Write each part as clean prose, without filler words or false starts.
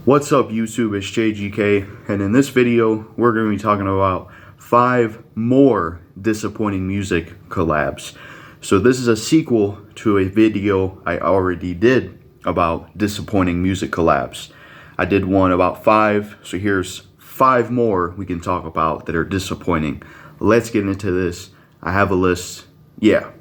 What's up YouTube, it's JGK, and in this video we're going to be talking about 5 more disappointing music collabs. So this is a sequel to a video I already did about disappointing music collabs. I did one about 5, so here's 5 more we can talk about that are disappointing. Let's get into this. I have a list. Yeah.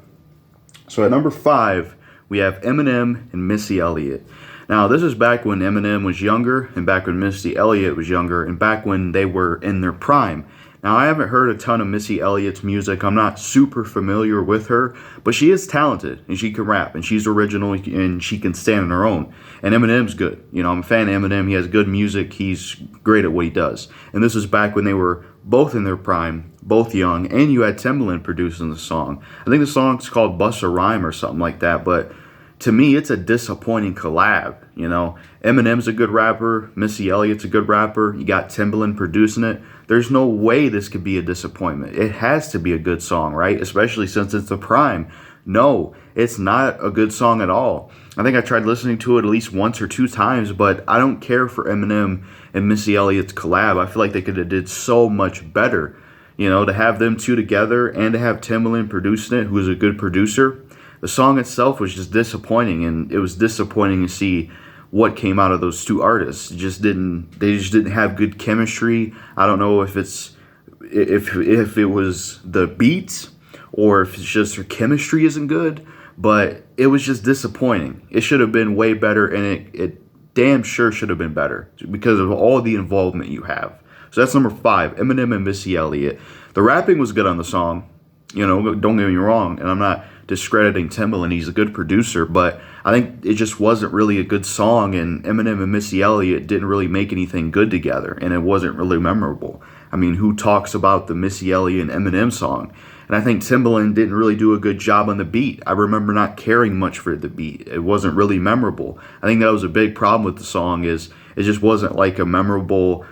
So at number 5 we have Eminem and Missy Elliott. Now, this is back when Eminem was younger, and back when Missy Elliott was younger, and back when they were in their prime. Now, I haven't heard a ton of Missy Elliott's music. I'm not super familiar with her, but she is talented, and she can rap, and she's original, and she can stand on her own. And Eminem's good. You know, I'm a fan of Eminem. He has good music. He's great at what he does. And this is back when they were both in their prime, both young, and you had Timbaland producing the song. I think the song's called Bust a Rhyme or something like that, but to me, it's a disappointing collab. You know, Eminem's a good rapper, Missy Elliott's a good rapper, you got Timbaland producing it. There's no way this could be a disappointment. It has to be a good song, right? Especially since it's the prime. No, it's not a good song at all. I think I tried listening to it at least once or 2 times, but I don't care for Eminem and Missy Elliott's collab. I feel like they could have did so much better. You know, to have them two together and to have Timbaland producing it, who's a good producer. The song itself was just disappointing, and it was disappointing to see what came out of those 2 artists. They just didn't have good chemistry. I don't know if it was the beats or if it's just their chemistry isn't good, but it was just disappointing. It should have been way better, and it damn sure should have been better because of all the involvement you have. So that's number 5, Eminem and Missy Elliott. The rapping was good on the song. You know, don't get me wrong, and I'm not discrediting Timbaland. He's a good producer, but I think it just wasn't really a good song, and Eminem and Missy Elliott didn't really make anything good together, and it wasn't really memorable. I mean, who talks about the Missy Elliott and Eminem song? And I think Timbaland didn't really do a good job on the beat. I remember not caring much for the beat. It wasn't really memorable. I think that was a big problem with the song, is it just wasn't like a memorable,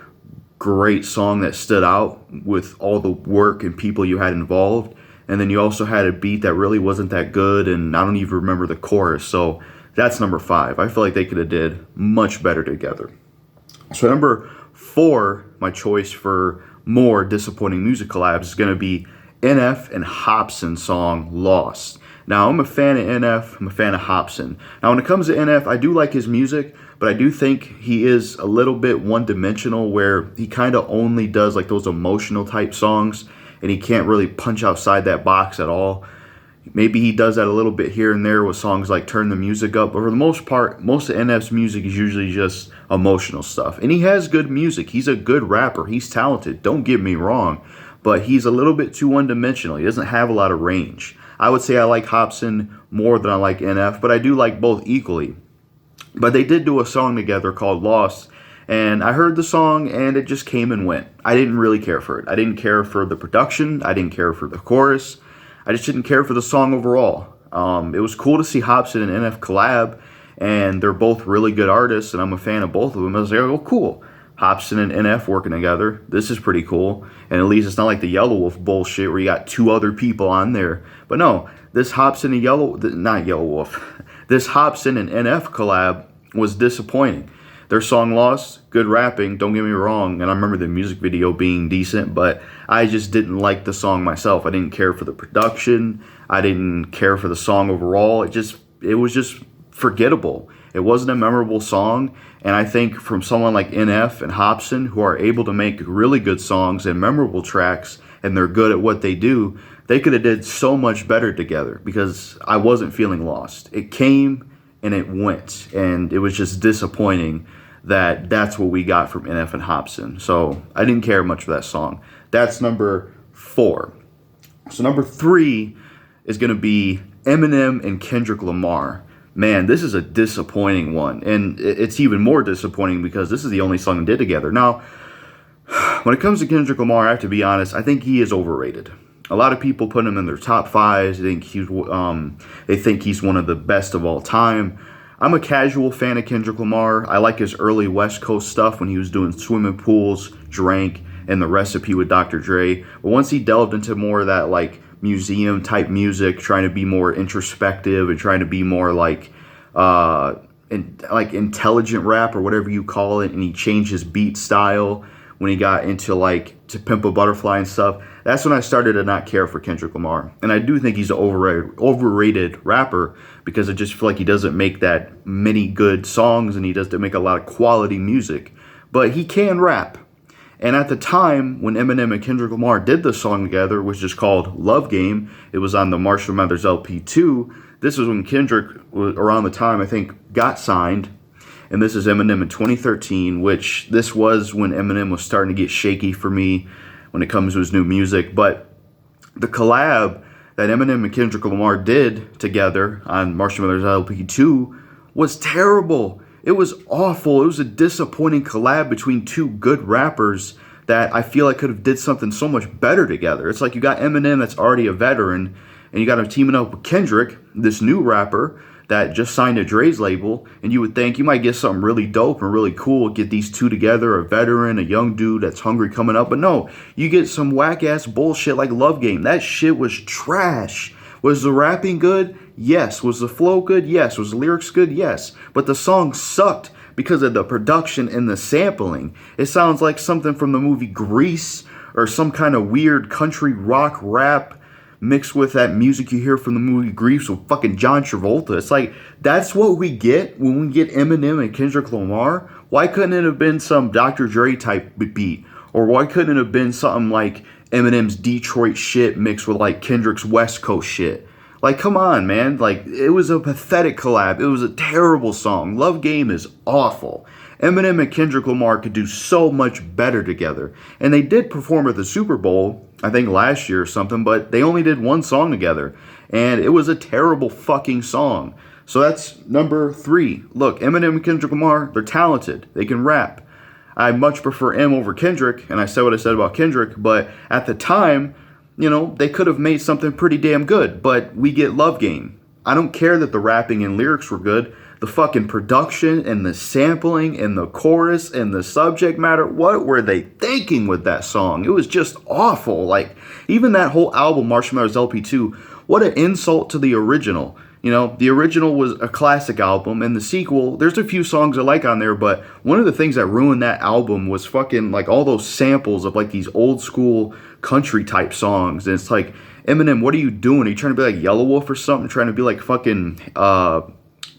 great song that stood out with all the work and people you had involved. And then you also had a beat that really wasn't that good, and I don't even remember the chorus. So that's number 5. I feel like they could have did much better together. So number 4, my choice for more disappointing music collabs is going to be NF and Hopsin song Lost. Now, I'm a fan of NF, I'm a fan of Hopsin. Now, when it comes to NF, I do like his music, but I do think he is a little bit one-dimensional, where he kind of only does like those emotional type songs, and he can't really punch outside that box at all. Maybe he does that a little bit here and there with songs like Turn the Music Up, but for the most part, most of NF's music is usually just emotional stuff. And he has good music. He's a good rapper. He's talented. Don't get me wrong, but he's a little bit too one-dimensional. He doesn't have a lot of range. I would say I like Hopsin more than I like NF, but I do like both equally. But they did do a song together called Lost, and I heard the song, and it just came and went. I didn't really care for it. I didn't care for the production. I didn't care for the chorus. I just didn't care for the song overall. It was cool to see Hopsin and NF collab, and they're both really good artists, and I'm a fan of both of them. I was like, oh, cool. Hopsin and NF working together. This is pretty cool. And at least it's not like the Yellow Wolf bullshit where you got 2 other people on there. But no, this Hopsin and this Hopsin and NF collab was disappointing. Their song Lost, good rapping, don't get me wrong, and I remember the music video being decent, but I just didn't like the song myself. I didn't care for the production. I didn't care for the song overall. It was just forgettable. It wasn't a memorable song, and I think from someone like NF and Hopsin, who are able to make really good songs and memorable tracks, and they're good at what they do, they could have did so much better together, because I wasn't feeling lost. It came and it went, and it was just disappointing that's what we got from NF and Hopsin. So I didn't care much for that song. That's number 4. So number 3 is going to be Eminem and Kendrick Lamar. Man, this is a disappointing one. And it's even more disappointing because this is the only song they did together. Now, when it comes to Kendrick Lamar, I have to be honest, I think he is overrated. A lot of people put him in their top 5s. They think he's one of the best of all time. I'm a casual fan of Kendrick Lamar. I like his early West Coast stuff when he was doing Swimming Pools, Drank, and The Recipe with Dr. Dre. But once he delved into more of that like museum type music, trying to be more introspective and trying to be more like like intelligent rap or whatever you call it, and he changed his beat style when he got into like To Pimp a Butterfly and stuff. That's when I started to not care for Kendrick Lamar. And I do think he's an overrated rapper because I just feel like he doesn't make that many good songs and he doesn't make a lot of quality music. But he can rap. And at the time when Eminem and Kendrick Lamar did the song together, which is called Love Game, it was on the Marshall Mathers LP 2. This was when Kendrick, around the time I think, got signed. And this is Eminem in 2013, which this was when Eminem was starting to get shaky for me when it comes to his new music. But the collab that Eminem and Kendrick Lamar did together on Marshall Mathers LP 2 was terrible. It was awful. It was a disappointing collab between two good rappers that I feel like could have did something so much better together. It's like you got Eminem that's already a veteran, and you got him teaming up with Kendrick, this new rapper that just signed a Dre's label, and you would think you might get something really dope and really cool, get these two together, a veteran, a young dude that's hungry coming up. But no, you get some whack-ass bullshit like Love Game. That shit was trash. Was the rapping good? Yes. Was the flow good? Yes. Was the lyrics good? Yes. But the song sucked because of the production and the sampling. It sounds like something from the movie Grease or some kind of weird country rock rap mixed with that music you hear from the movie Grease with fucking John Travolta. It's like, that's what we get when we get Eminem and Kendrick Lamar. Why couldn't it have been some Dr. Dre type beat? Or why couldn't it have been something like Eminem's Detroit shit mixed with like Kendrick's West Coast shit? Like, come on, man. Like, it was a pathetic collab. It was a terrible song. Love Game is awful. Eminem and Kendrick Lamar could do so much better together. And they did perform at the Super Bowl, I think last year or something, but they only did one song together. And it was a terrible fucking song. So that's number 3. Look, Eminem and Kendrick Lamar, they're talented. They can rap. I much prefer M over Kendrick, and I said what I said about Kendrick, but at the time, you know, they could have made something pretty damn good, but we get Love Game. I don't care that the rapping and lyrics were good. The fucking production and the sampling and the chorus and the subject matter, what were they thinking with that song? It was just awful. Like, even that whole album, Marshall Mathers LP 2, what an insult to the original. You know, the original was a classic album, and the sequel, there's a few songs I like on there, but one of the things that ruined that album was fucking, like, all those samples of, like, these old school country type songs. And it's like, Eminem, what are you doing? Are you trying to be like Yellow Wolf or something? Trying to be like fucking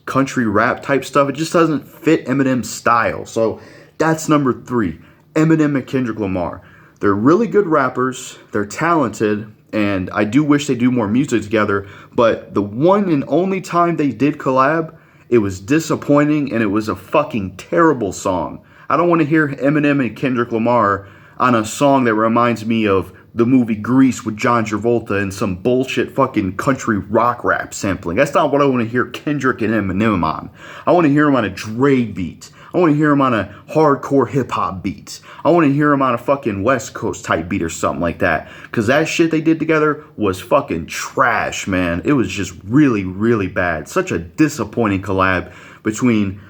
country rap type stuff? It just doesn't fit Eminem's style. So that's number 3, Eminem and Kendrick Lamar. They're really good rappers. They're talented. And I do wish they do more music together, but the one and only time they did collab, it was disappointing and it was a fucking terrible song. I don't want to hear Eminem and Kendrick Lamar on a song that reminds me of the movie Grease with John Travolta and some bullshit fucking country rock rap sampling. That's not what I want to hear Kendrick and Eminem on. I want to hear him on a Dre beat. I want to hear him on a hardcore hip-hop beat. I want to hear him on a fucking West Coast type beat or something like that. Because that shit they did together was fucking trash, man. It was just really, really bad. Such a disappointing collab between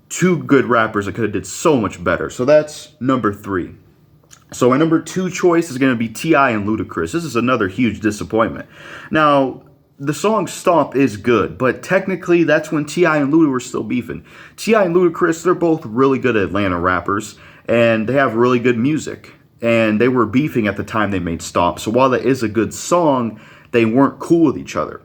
two good rappers that could have did so much better. So that's number 3. So my number 2 choice is going to be T.I. and Ludacris. This is another huge disappointment. Now, the song Stomp is good, but technically that's when T.I. and Luda were still beefing. T.I. and Ludacris, they're both really good Atlanta rappers, and they have really good music. And they were beefing at the time they made Stomp. So while that is a good song, they weren't cool with each other.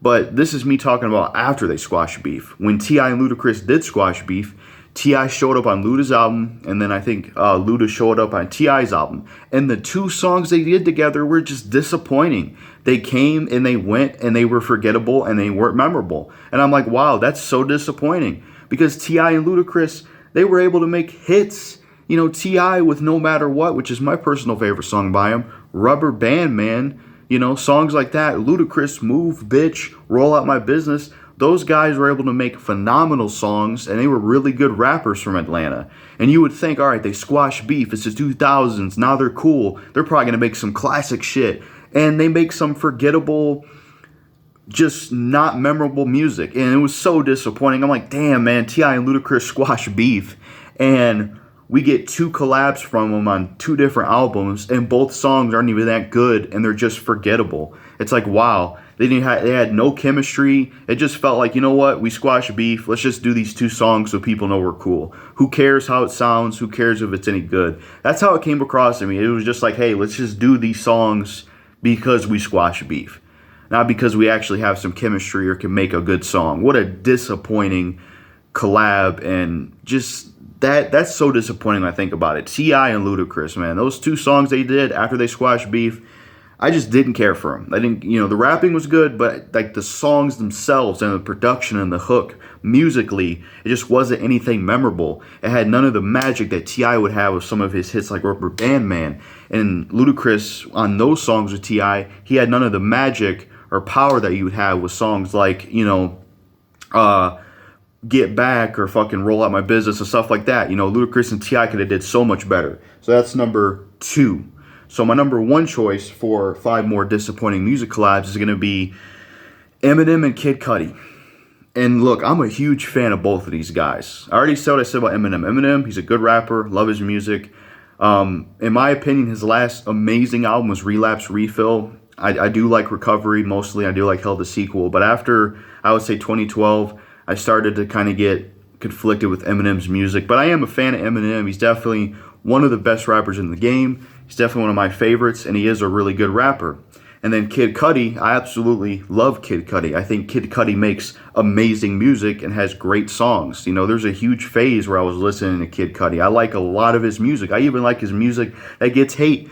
But this is me talking about after they squashed beef. When T.I. and Ludacris did squash beef, T.I. showed up on Luda's album, and then I think Luda showed up on T.I.'s album. And the 2 songs they did together were just disappointing. They came and they went and they were forgettable and they weren't memorable. And I'm like, wow, that's so disappointing. Because T.I. and Ludacris, they were able to make hits. You know, T.I. with No Matter What, which is my personal favorite song by him. Rubber Band Man. You know, songs like that. Ludacris, Move, Bitch, Roll Out My Business. Those guys were able to make phenomenal songs, and they were really good rappers from Atlanta. And you would think, all right, they squashed beef. It's the 2000s. Now they're cool. They're probably going to make some classic shit. And they make some forgettable, just not memorable music. And it was so disappointing. I'm like, damn, man, T.I. and Ludacris squashed beef. And we get 2 collabs from them on 2 different albums, and both songs aren't even that good, and they're just forgettable. It's like, wow, They had no chemistry. It just felt like, you know what? We squash beef. Let's just do these 2 songs so people know we're cool. Who cares how it sounds? Who cares if it's any good? That's how it came across to me. It was just like, hey, let's just do these songs because we squash beef, not because we actually have some chemistry or can make a good song. What a disappointing collab, and just that's so disappointing when I think about it. T.I. and Ludacris, man, those 2 songs they did after they squashed beef, I just didn't care for them. I didn't, the rapping was good, but like the songs themselves and the production and the hook, musically, it just wasn't anything memorable. It had none of the magic that T.I. would have with some of his hits like Rubber Band Man. And Ludacris, on those songs with T.I., he had none of the magic or power that you would have with songs like, Get Back or fucking Roll Out My Business and stuff like that. Ludacris and T.I. could have did so much better. So that's number 2. So my number 1 choice for 5 more disappointing music collabs is going to be Eminem and Kid Cudi. And look, I'm a huge fan of both of these guys. I already said what I said about Eminem. Eminem, he's a good rapper, love his music. In my opinion, his last amazing album was Relapse Refill. I do like Recovery mostly. I do like Hell the Sequel. But after, I would say 2012, I started to kind of get conflicted with Eminem's music. But I am a fan of Eminem. He's definitely one of the best rappers in the game. He's definitely one of my favorites, and he is a really good rapper. And then Kid Cudi, I absolutely love Kid Cudi. I think Kid Cudi makes amazing music and has great songs. There's a huge phase where I was listening to Kid Cudi. I like a lot of his music. I even like his music that gets hate.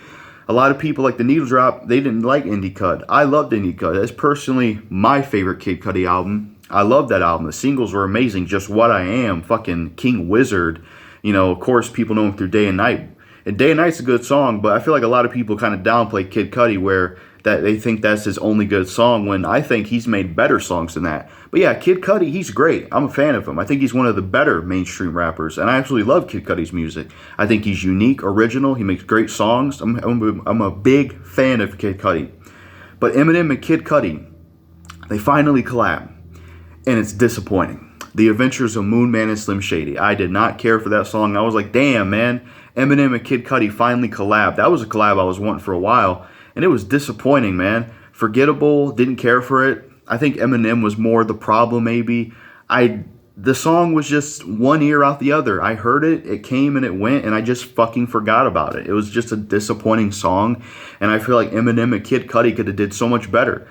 A lot of people like the Needle Drop, they didn't like Indie Cud. I loved Indie Cud. That's personally my favorite Kid Cudi album. I love that album. The singles were amazing. Just What I Am, fucking King Wizard. Of course, people know him through Day and Night. And Day and Night's a good song, but I feel like a lot of people kind of downplay Kid Cudi where that they think that's his only good song, when I think he's made better songs than that. But yeah, Kid Cudi, he's great. I'm a fan of him. I think he's one of the better mainstream rappers, and I absolutely love Kid Cudi's music. I think he's unique, original. He makes great songs. I'm a big fan of Kid Cudi. But Eminem and Kid Cudi, they finally collab, and it's disappointing. The Adventures of Moon Man and Slim Shady. I did not care for that song. I was like, damn, man. Eminem and Kid Cudi finally collabed. That was a collab I was wanting for a while, and it was disappointing, man. Forgettable, didn't care for it. I think Eminem was more the problem, maybe. The song was just one ear out the other. I heard it, it came and it went, and I just fucking forgot about it. It was just a disappointing song, and I feel like Eminem and Kid Cudi could have did so much better.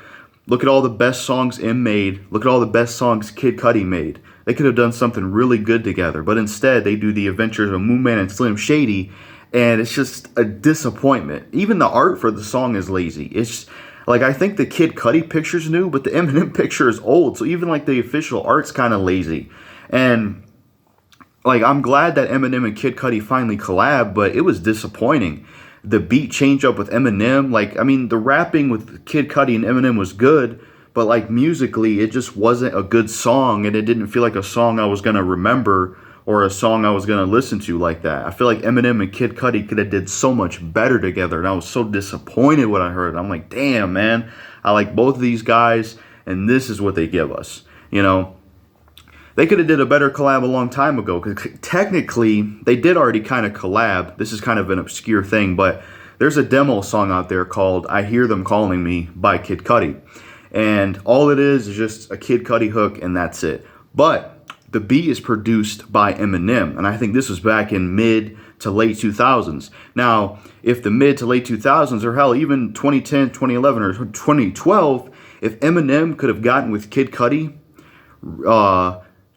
Look at all the best songs M made. Look at all the best songs Kid Cudi made. They could have done something really good together, but instead they do The Adventures of Moon Man and Slim Shady, and it's just a disappointment. Even the art for the song is lazy. It's like, I think the Kid Cudi picture's new, but the Eminem picture is old, so even like the official art's kind of lazy. And like, I'm glad that Eminem and Kid Cudi finally collab, but it was disappointing. The beat change up with Eminem, like, I mean, the rapping with Kid Cudi and Eminem was good, but like musically, it just wasn't a good song, and it didn't feel like a song I was going to remember or a song I was going to listen to like that. I feel like Eminem and Kid Cudi could have did so much better together, and I was so disappointed when I heard it. I'm like, damn, man, I like both of these guys, and this is what they give us, you know? They could have did a better collab a long time ago, because technically, they did already kind of collab. This is kind of an obscure thing, but there's a demo song out there called I Hear Them Calling Me by Kid Cudi. And all it is just a Kid Cudi hook, and that's it. But the beat is produced by Eminem, and I think this was back in mid to late 2000s. Now, if the mid to late 2000s, or hell, even 2010, 2011, or 2012, if Eminem could have gotten with Kid Cudi,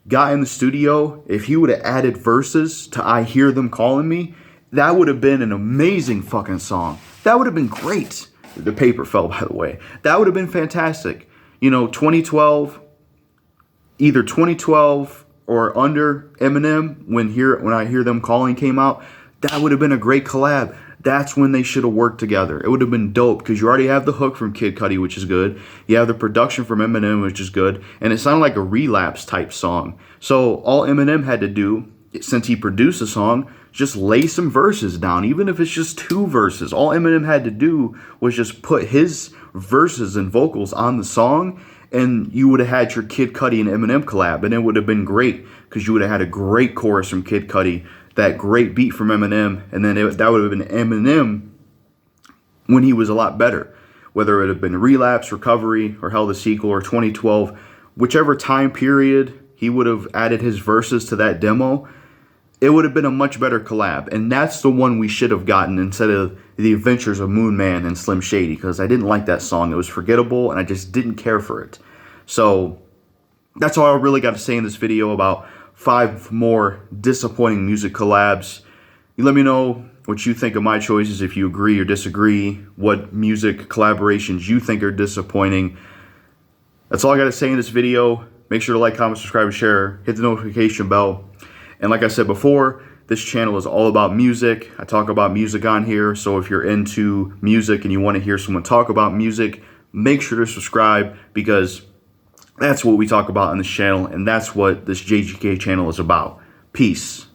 got in the studio, if he would have added verses to I Hear Them Calling Me, that would have been an amazing fucking song. That would have been great. The paper fell, by the way. That would have been fantastic. You know, 2012, either 2012 or under Eminem, when I Hear Them Calling came out, that would have been a great collab. That's when they should have worked together. It would have been dope, because you already have the hook from Kid Cudi, which is good. You have the production from Eminem, which is good. And it sounded like a Relapse type song. So all Eminem had to do, since he produced the song, just lay some verses down, even if it's just 2 verses. All Eminem had to do was just put his verses and vocals on the song, and you would have had your Kid Cudi and Eminem collab, and it would have been great, because you would have had a great chorus from Kid Cudi, that great beat from Eminem, and then that would have been Eminem when he was a lot better. whether it had been Relapse, Recovery, or Hell the Sequel, or 2012, whichever time period he would have added his verses to that demo, it would have been a much better collab. And that's the one we should have gotten instead of The Adventures of Moon Man and Slim Shady, because I didn't like that song. It was forgettable, and I just didn't care for it. So that's all I really got to say in this video about 5 more disappointing music collabs. You let me know what you think of my choices, if you agree or disagree, what music collaborations you think are disappointing. That's all I got to say in this video. Make sure to like, comment, subscribe, and share. Hit the notification bell. And like I said before, this channel is all about music. I talk about music on here, so if you're into music and you want to hear someone talk about music, make sure to subscribe, because that's what we talk about on this channel, and that's what this JGK channel is about. Peace.